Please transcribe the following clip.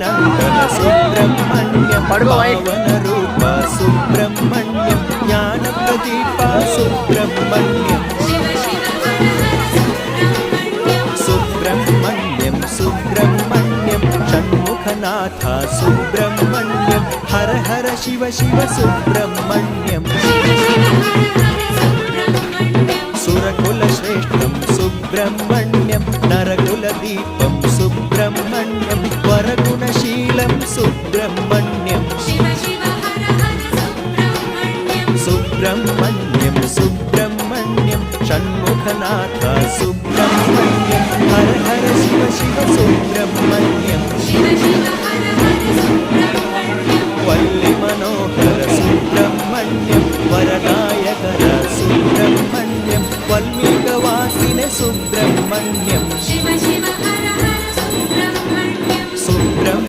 नन्दन Subrahmanyam पावनरूप Subrahmanyam ज्ञानप्रदीप Subrahmanyam Subrahmanyam Subrahmanyam Shanmukhanath Subrahmanyam हर हर Shiv Shiv Subrahmanyam सुरकुलश्रेष्ठं Subrahmanyam नरकुलदीपं Subrahmanyam वरगुणशीलं Subrahmanyam Subrahmanyam Subrahmanyam Shanmukhanath Subrahmanyam हर हर Shiv Shiv Subrahmanyam